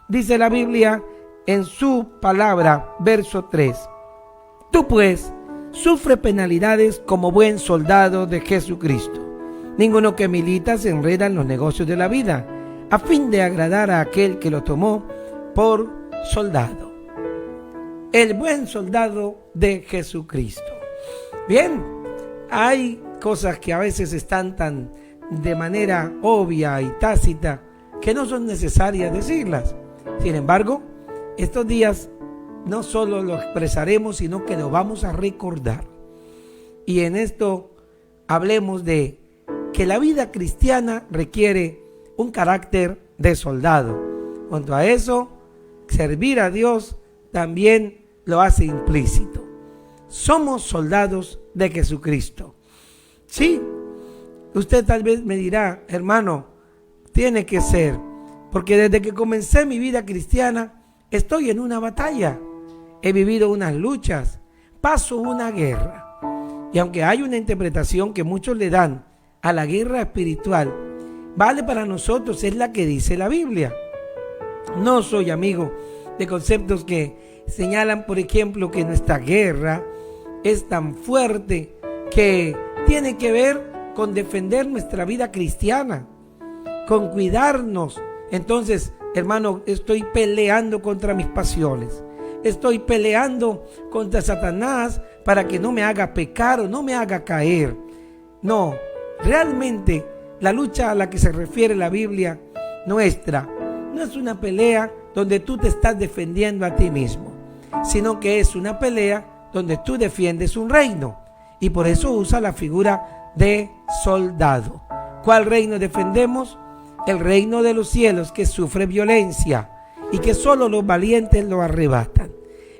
Dice la Biblia en su palabra, verso 3. Tú pues sufre penalidades como buen soldado de Jesucristo. Ninguno que milita se enreda en los negocios de la vida, a fin de agradar a aquel que lo tomó por soldado. El buen soldado de Jesucristo. Bien, hay cosas que a veces están tan de manera obvia y tácita que no son necesarias decirlas. Sin embargo, estos días no solo lo expresaremos, sino que lo vamos a recordar. Y en esto hablemos de que la vida cristiana requiere un carácter de soldado. Junto a eso, servir a Dios también lo hace implícito. Somos soldados de Jesucristo. Sí, usted tal vez me dirá, hermano, tiene que ser, porque desde que comencé mi vida cristiana estoy en una batalla, he vivido unas luchas, paso una guerra. Y aunque hay una interpretación que muchos le dan a la guerra espiritual, vale para nosotros, es la que dice la Biblia. No soy amigo de conceptos que señalan, por ejemplo, que nuestra guerra es tan fuerte que tiene que ver con defender nuestra vida cristiana, con cuidarnos. Entonces, hermano, estoy peleando contra mis pasiones, estoy peleando contra Satanás para que no me haga pecar o no me haga caer. No, realmente la lucha a la que se refiere la Biblia nuestra no es una pelea donde tú te estás defendiendo a ti mismo, sino que es una pelea donde tú defiendes un reino, y por eso usa la figura de soldado. ¿Cuál reino defendemos? El reino de los cielos, que sufre violencia y que solo los valientes lo arrebatan.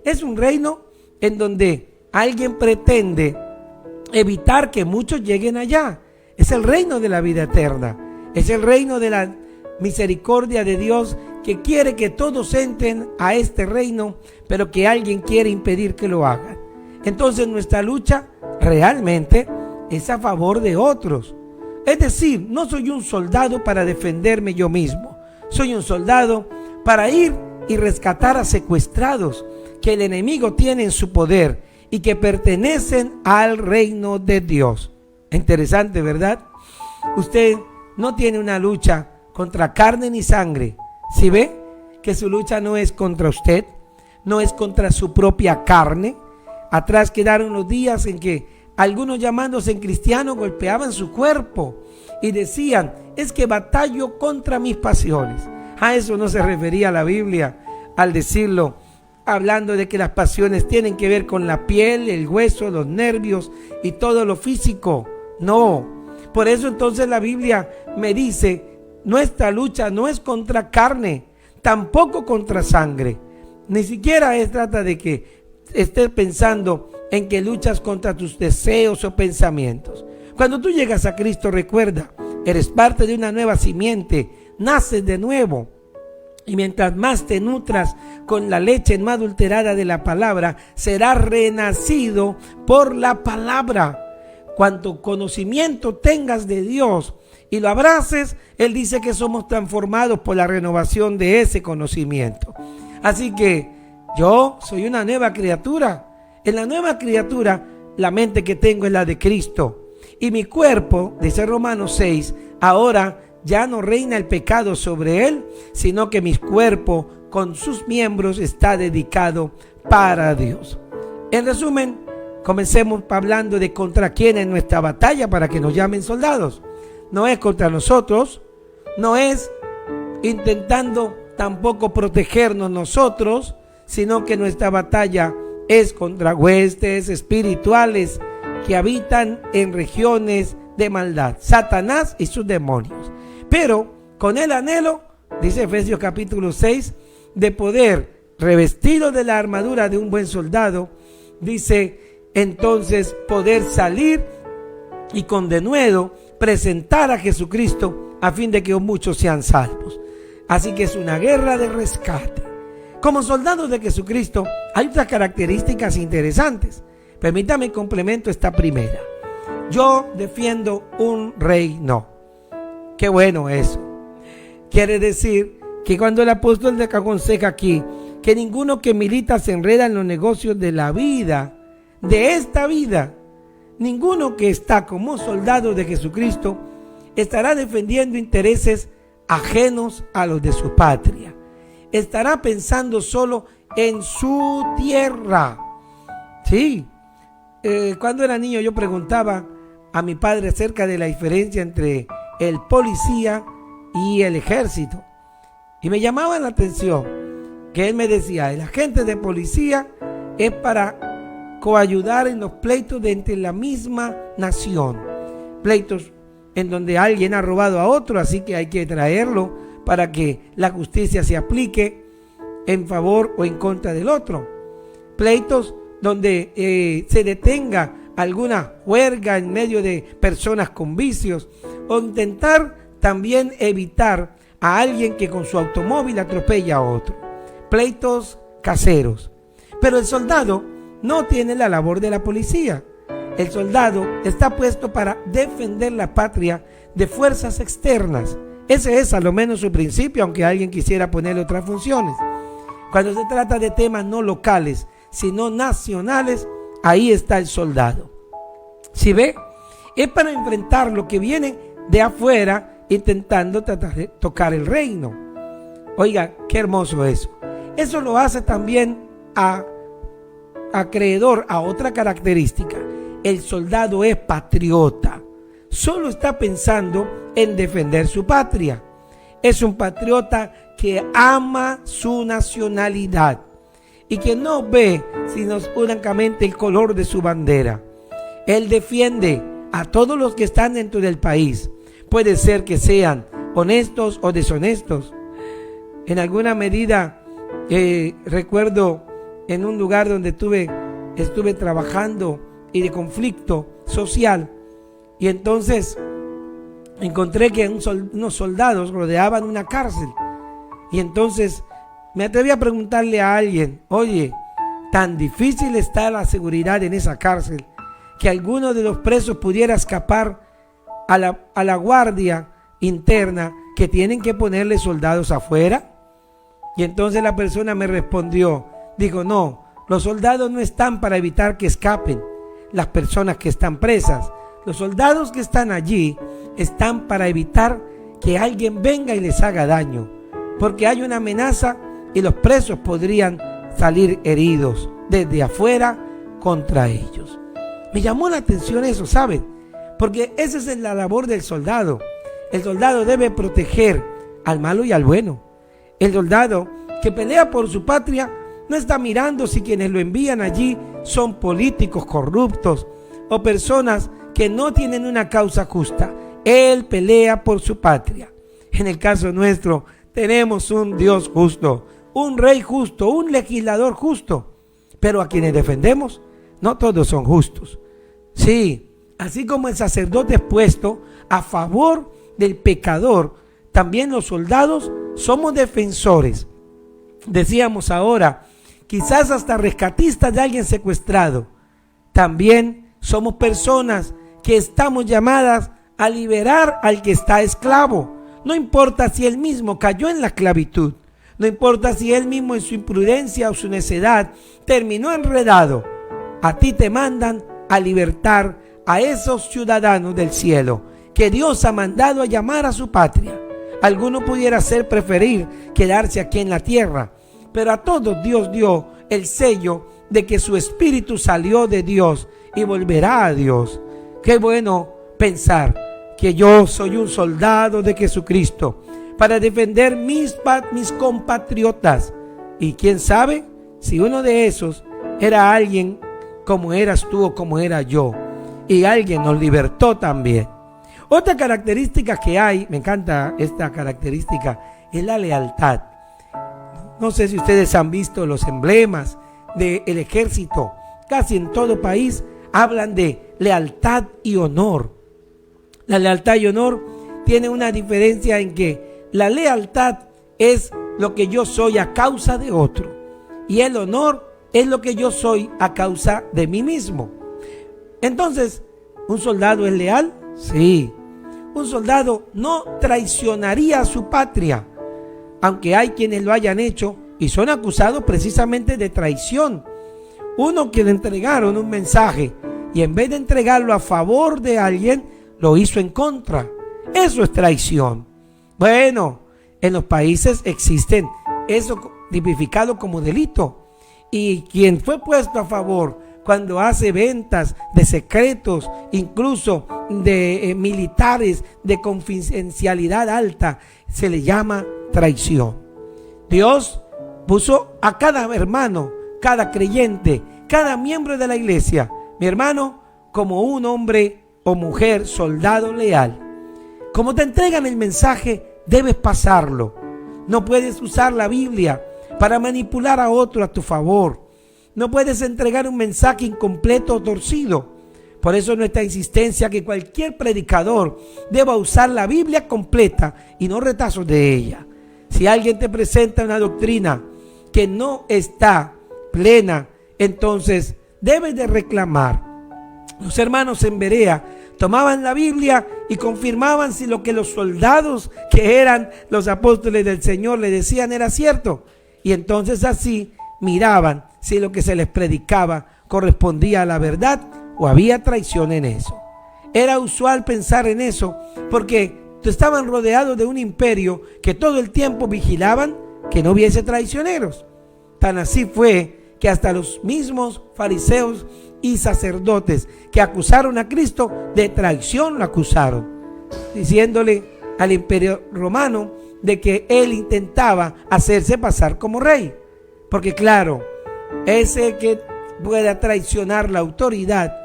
Es un reino en donde alguien pretende evitar que muchos lleguen allá. Es el reino de la vida eterna, es el reino de la misericordia de Dios, que quiere que todos entren a este reino, pero que alguien quiere impedir que lo hagan. Entonces nuestra lucha realmente es a favor de otros. Es decir, no soy un soldado para defenderme yo mismo, soy un soldado para ir y rescatar a secuestrados que el enemigo tiene en su poder y que pertenecen al reino de Dios. Interesante, ¿verdad? Usted no tiene una lucha contra carne ni sangre. ¿Sí ve que su lucha no es contra usted? No es contra su propia carne. Atrás quedaron los días en que algunos, llamándose cristianos, golpeaban su cuerpo y decían, es que batallo contra mis pasiones. A eso no se refería la Biblia al decirlo, hablando de que las pasiones tienen que ver con la piel, el hueso, los nervios y todo lo físico. No, por eso entonces la Biblia me dice, nuestra lucha no es contra carne, tampoco contra sangre. Ni siquiera trata de que estés pensando en que luchas contra tus deseos o pensamientos. Cuando tú llegas a Cristo, recuerda, eres parte de una nueva simiente, naces de nuevo. Y mientras más te nutras con la leche no adulterada de la palabra, serás renacido por la palabra. Cuanto conocimiento tengas de Dios y lo abraces, Él dice que somos transformados por la renovación de ese conocimiento. Así que yo soy una nueva criatura. En la nueva criatura, la mente que tengo es la de Cristo. Y mi cuerpo, dice Romanos 6, ahora ya no reina el pecado sobre él, sino que mi cuerpo con sus miembros está dedicado para Dios. En resumen, comencemos hablando de contra quién es nuestra batalla para que nos llamen soldados. No es contra nosotros, no es intentando tampoco protegernos nosotros, sino que nuestra batalla es contra huestes espirituales que habitan en regiones de maldad, Satanás y sus demonios. Pero con el anhelo, dice Efesios capítulo 6, de poder, revestido de la armadura de un buen soldado, dice entonces poder salir y con denuedo presentar a Jesucristo a fin de que muchos sean salvos. Así que es una guerra de rescate. Como soldados de Jesucristo hay otras características interesantes. Permítame complemento esta primera. Yo defiendo un reino. Qué bueno eso. Quiere decir que cuando el apóstol le aconseja aquí que ninguno que milita se enreda en los negocios de la vida, de esta vida, ninguno que está como soldado de Jesucristo estará defendiendo intereses ajenos a los de su patria. Estará pensando solo en su tierra. Sí, cuando era niño yo preguntaba a mi padre acerca de la diferencia entre el policía y el ejército. Y me llamaba la atención que él me decía, el agente de policía es para coayudar en los pleitos de entre la misma nación. Pleitos en donde alguien ha robado a otro, así que hay que traerlo para que la justicia se aplique en favor o en contra del otro. Pleitos donde se detenga alguna juerga en medio de personas con vicios, o intentar también evitar a alguien que con su automóvil atropella a otro. Pleitos caseros. Pero el soldado no tiene la labor de la policía. El soldado está puesto para defender la patria de fuerzas externas. Ese es a lo menos su principio, aunque alguien quisiera ponerle otras funciones. Cuando se trata de temas no locales, sino nacionales, ahí está el soldado. ¿Sí ve? Es para enfrentar lo que viene de afuera, intentando tratar de tocar el reino. Oiga, qué hermoso eso. Eso lo hace también acreedor a otra característica. El soldado es patriota. Solo está pensando en defender su patria. Es un patriota que ama su nacionalidad y que no ve sino únicamente el color de su bandera. Él defiende a todos los que están dentro del país. Puede ser que sean honestos o deshonestos. En alguna medida, recuerdo en un lugar donde estuve trabajando y de conflicto social, y entonces encontré que unos soldados rodeaban una cárcel, y entonces me atreví a preguntarle a alguien, oye, tan difícil está la seguridad en esa cárcel que alguno de los presos pudiera escapar a la guardia interna, que tienen que ponerle soldados afuera. Y entonces la persona me respondió, dijo, no, los soldados no están para evitar que escapen las personas que están presas. Los soldados que están allí están para evitar que alguien venga y les haga daño, porque hay una amenaza y los presos podrían salir heridos desde afuera contra ellos. Me llamó la atención eso, ¿saben? Porque esa es la labor del soldado. El soldado debe proteger al malo y al bueno. El soldado que pelea por su patria no está mirando si quienes lo envían allí son políticos corruptos o personas que no tienen una causa justa. Él pelea por su patria. En el caso nuestro tenemos un Dios justo, un rey justo, un legislador justo, pero a quienes defendemos no todos son justos. Sí, así como el sacerdote es puesto a favor del pecador, también los soldados somos defensores. Decíamos ahora, quizás hasta rescatistas de alguien secuestrado. También somos personas que estamos llamadas a liberar al que está esclavo. No importa si él mismo cayó en la esclavitud. No importa si él mismo en su imprudencia o su necedad terminó enredado. A ti te mandan a libertar a esos ciudadanos del cielo que Dios ha mandado a llamar a su patria. Alguno pudiera preferir quedarse aquí en la tierra, pero a todos Dios dio el sello de que su espíritu salió de Dios y volverá a Dios. Qué bueno pensar que yo soy un soldado de Jesucristo para defender mis compatriotas. Y quién sabe si uno de esos era alguien como eras tú o como era yo, y alguien nos libertó también. Otra característica que hay, me encanta esta característica, es la lealtad. No sé si ustedes han visto los emblemas del ejército. Casi en todo país hablan de lealtad y honor. La lealtad y honor tienen una diferencia en que la lealtad es lo que yo soy a causa de otro, y el honor es lo que yo soy a causa de mí mismo. Entonces, ¿un soldado es leal? Sí. Un soldado no traicionaría a su patria. aunque hay quienes lo hayan hecho y son acusados precisamente de traición. Uno que le entregaron un mensaje y en vez de entregarlo a favor de alguien, lo hizo en contra. Eso es traición. Bueno, en los países existen eso tipificado como delito. Y quien fue puesto a favor cuando hace ventas de secretos, incluso de militares de confidencialidad alta, se le llama traición. Dios puso a cada hermano, cada creyente, cada miembro de la iglesia, mi hermano, como un hombre o mujer, soldado leal. Como te entregan el mensaje, debes pasarlo. No puedes usar la Biblia para manipular a otro a tu favor. No puedes entregar un mensaje incompleto o torcido. Por eso nuestra insistencia que cualquier predicador deba usar la Biblia completa y no retazos de ella. Si alguien te presenta una doctrina que no está plena, entonces debes de reclamar. Los hermanos en Berea tomaban la Biblia y confirmaban si lo que los soldados, que eran los apóstoles del Señor, le decían era cierto. Y entonces así miraban si lo que se les predicaba correspondía a la verdad o había traición en eso. Era usual pensar en eso porque estaban rodeados de un imperio que todo el tiempo vigilaban que no hubiese traicioneros. Tan así fue que hasta los mismos fariseos y sacerdotes que acusaron a Cristo de traición lo acusaron, diciéndole al imperio romano de que él intentaba hacerse pasar como rey. Porque claro, ese que pueda traicionar la autoridad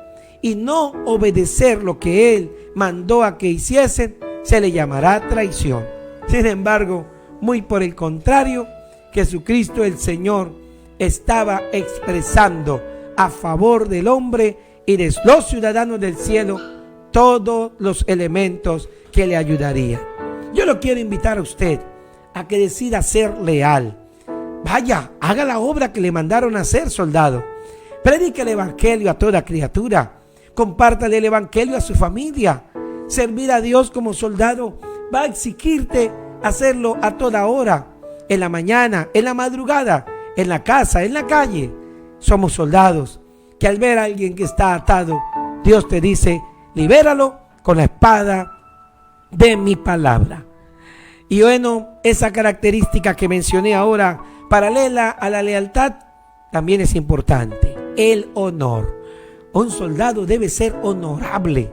y no obedecer lo que él mandó a que hiciesen, se le llamará traición. Sin embargo, muy por el contrario, Jesucristo el Señor estaba expresando a favor del hombre y de los ciudadanos del cielo todos los elementos que le ayudarían. Yo lo quiero invitar a usted a que decida ser leal. Vaya, haga la obra que le mandaron a hacer, soldado. Predique el evangelio a toda criatura. Compártale el evangelio a su familia. Servir a Dios como soldado va a exigirte hacerlo a toda hora. En la mañana, en la madrugada, en la casa, en la calle. Somos soldados que al ver a alguien que está atado, Dios te dice, libéralo con la espada de mi palabra. Y bueno, esa característica que mencioné ahora, paralela a la lealtad, también es importante. El honor. Un soldado debe ser honorable.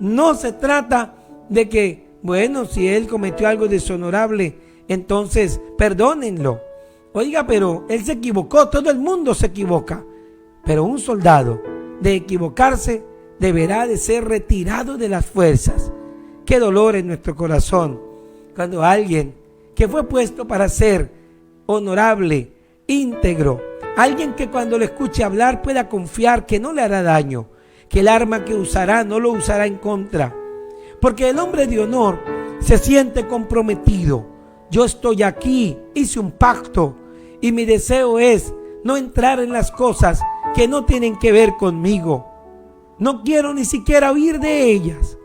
No se trata de que, bueno, si él cometió algo deshonorable, entonces perdónenlo. Oiga, pero él se equivocó, todo el mundo se equivoca. Pero un soldado, de equivocarse, deberá de ser retirado de las fuerzas. Qué dolor en nuestro corazón cuando alguien que fue puesto para ser honorable, íntegro, alguien que cuando lo escuche hablar pueda confiar que no le hará daño, que el arma que usará no lo usará en contra. Porque el hombre de honor se siente comprometido. Yo estoy aquí, hice un pacto y mi deseo es no entrar en las cosas que no tienen que ver conmigo. No quiero ni siquiera oír de ellas.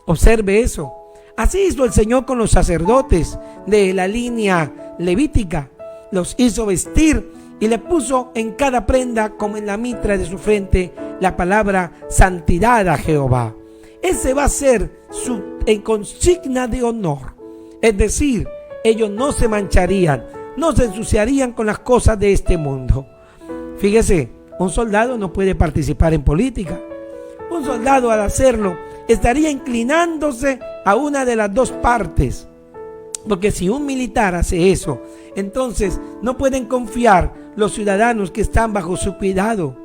Observe eso. Así hizo el Señor con los sacerdotes de la línea levítica. Los hizo vestir y le puso en cada prenda, como en la mitra de su frente, la palabra santidad a Jehová. Ese va a ser su consigna de honor. Es decir, ellos no se mancharían, no se ensuciarían con las cosas de este mundo. Fíjese, un soldado no puede participar en política. Un soldado al hacerlo estaría inclinándose a una de las dos partes. Porque si un militar hace eso, entonces no pueden confiar los ciudadanos que están bajo su cuidado.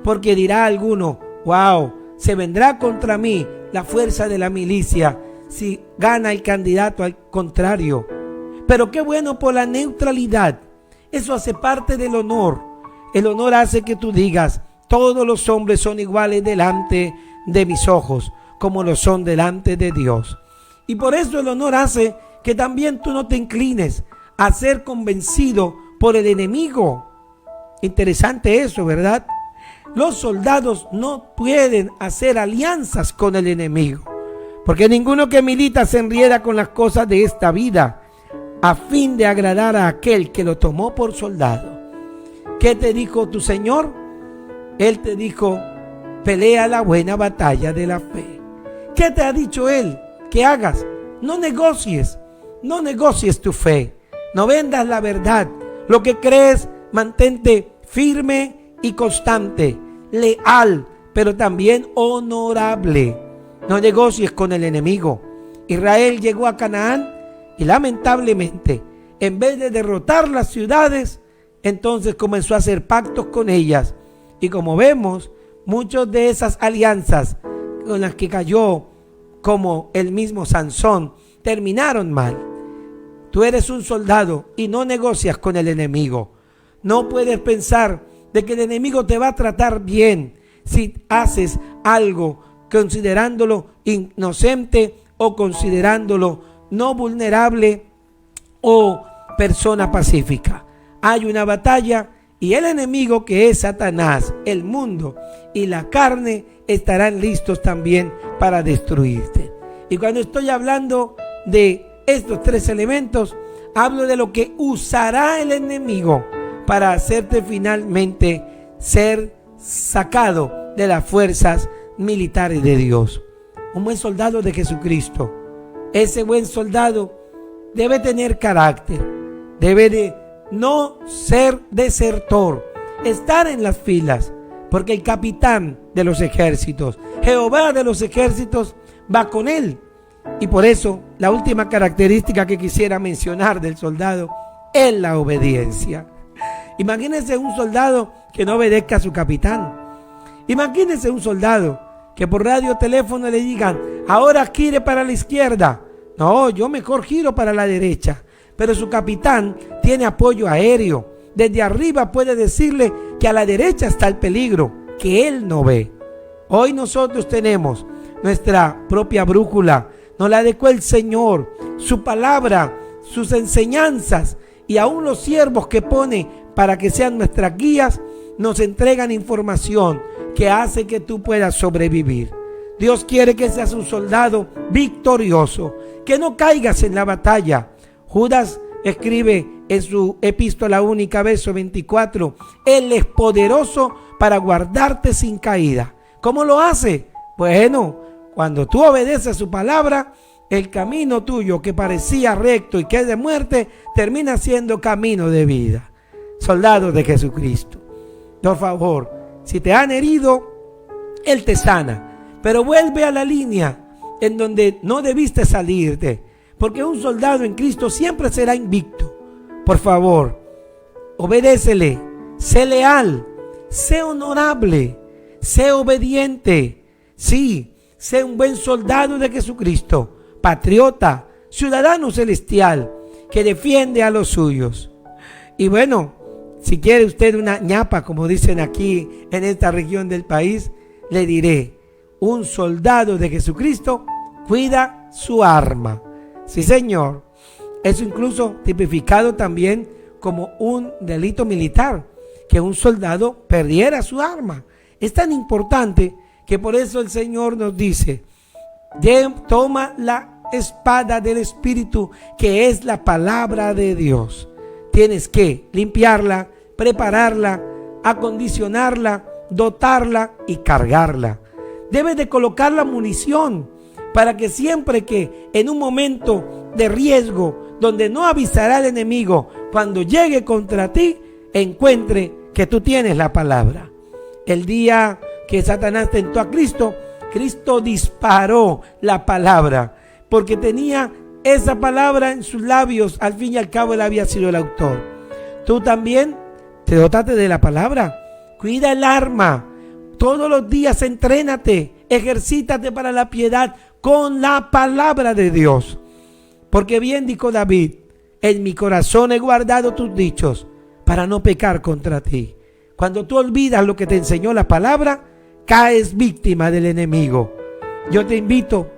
Porque dirá alguno, wow, se vendrá contra mí la fuerza de la milicia si gana el candidato al contrario. Pero qué bueno por la neutralidad. Eso hace parte del honor. El honor hace que tú digas, todos los hombres son iguales delante de mis ojos, como lo son delante de Dios. Y por eso el honor hace que también tú no te inclines a ser convencido por el enemigo. Interesante eso, ¿verdad? Los soldados no pueden hacer alianzas con el enemigo, porque ninguno que milita se enrieda con las cosas de esta vida. a fin de agradar a aquel que lo tomó por soldado. ¿Qué te dijo tu Señor? Él te dijo: pelea la buena batalla de la fe. ¿Qué te ha dicho Él que hagas? No negocies tu fe, no vendas la verdad. Lo que crees, mantente firme y constante, leal, pero también honorable. No negocies con el enemigo. Israel llegó a Canaán y lamentablemente, en vez de derrotar las ciudades, entonces comenzó a hacer pactos con ellas. Y como vemos, muchas de esas alianzas con las que cayó, como el mismo Sansón, terminaron mal. Tú eres un soldado y no negocias con el enemigo. No puedes pensar de que el enemigo te va a tratar bien si haces algo considerándolo inocente o considerándolo no vulnerable o persona pacífica. Hay una batalla y el enemigo, que es Satanás, el mundo y la carne, estarán listos también para destruirte. Y cuando estoy hablando de estos tres elementos, hablo de lo que usará el enemigo para hacerte finalmente ser sacado de las fuerzas militares de Dios. Un buen soldado de Jesucristo, ese buen soldado debe tener carácter, debe de no ser desertor, estar en las filas, porque el capitán de los ejércitos, Jehová de los ejércitos, va con él. Y por eso la última característica que quisiera mencionar del soldado es la obediencia. Imagínense un soldado que no obedezca a su capitán. Imagínense un soldado que por radio o teléfono le digan: ahora gire para la izquierda. No, yo mejor giro para la derecha. Pero su capitán tiene apoyo aéreo. Desde arriba puede decirle que a la derecha está el peligro, que él no ve. Hoy nosotros tenemos nuestra propia brújula. Nos la dejó el Señor, su palabra, sus enseñanzas, y aún los siervos que pone para que sean nuestras guías, nos entregan información que hace que tú puedas sobrevivir. Dios quiere que seas un soldado victorioso, que no caigas en la batalla. Judas escribe en su epístola única, verso 24: Él es poderoso para guardarte sin caída. ¿Cómo lo hace? Bueno, cuando tú obedeces su palabra, el camino tuyo que parecía recto y que es de muerte, termina siendo camino de vida. Soldados de Jesucristo, por favor, si te han herido, Él te sana, pero vuelve a la línea en donde no debiste salirte, porque un soldado en Cristo siempre será invicto. Por favor, obedécele, sé leal, sé honorable, sé obediente. Sí, sé un buen soldado de Jesucristo, patriota, ciudadano celestial, que defiende a los suyos. Y bueno, si quiere usted una ñapa, como dicen aquí en esta región del país, le diré: un soldado de Jesucristo cuida su arma. Sí, señor. Eso incluso tipificado también como un delito militar, que un soldado perdiera su arma. Es tan importante que por eso el Señor nos dice: toma la espada del Espíritu, que es la palabra de Dios. Tienes que limpiarla, prepararla, acondicionarla, dotarla y cargarla. Debes de colocar la munición para que siempre que en un momento de riesgo, donde no avisará el enemigo, cuando llegue contra ti, encuentre que tú tienes la palabra. El día que Satanás tentó a Cristo, Cristo disparó la palabra, porque tenía esa palabra en sus labios. Al fin y al cabo, él había sido el autor. Tú también te dotaste de la palabra. Cuida el arma. Todos los días entrénate, ejercítate para la piedad con la palabra de Dios. Porque bien dijo David: en mi corazón he guardado tus dichos para no pecar contra ti. Cuando tú olvidas lo que te enseñó la palabra, caes víctima del enemigo. Yo te invito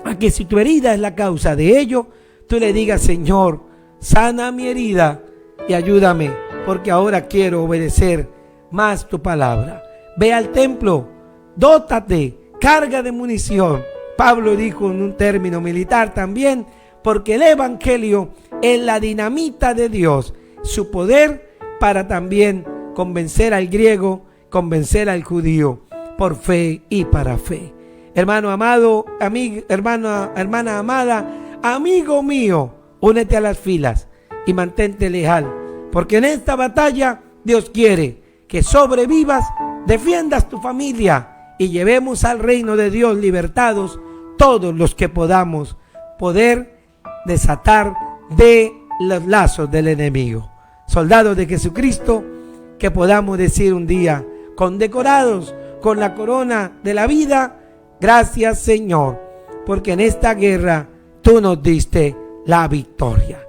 a que, si tu herida es la causa de ello, tú le digas: Señor, sana mi herida y ayúdame, porque ahora quiero obedecer más tu palabra. Ve al templo, dótate, carga de munición. Pablo dijo en un término militar también: porque el evangelio es la dinamita de Dios, su poder para también convencer al griego, convencer al judío, por fe y para fe. Hermano amado, hermana amada, amigo mío, únete a las filas y mantente leal, porque en esta batalla Dios quiere que sobrevivas, defiendas tu familia y llevemos al reino de Dios libertados todos los que podamos poder desatar de los lazos del enemigo. Soldados de Jesucristo, que podamos decir un día, condecorados con la corona de la vida: gracias, Señor, porque en esta guerra tú nos diste la victoria.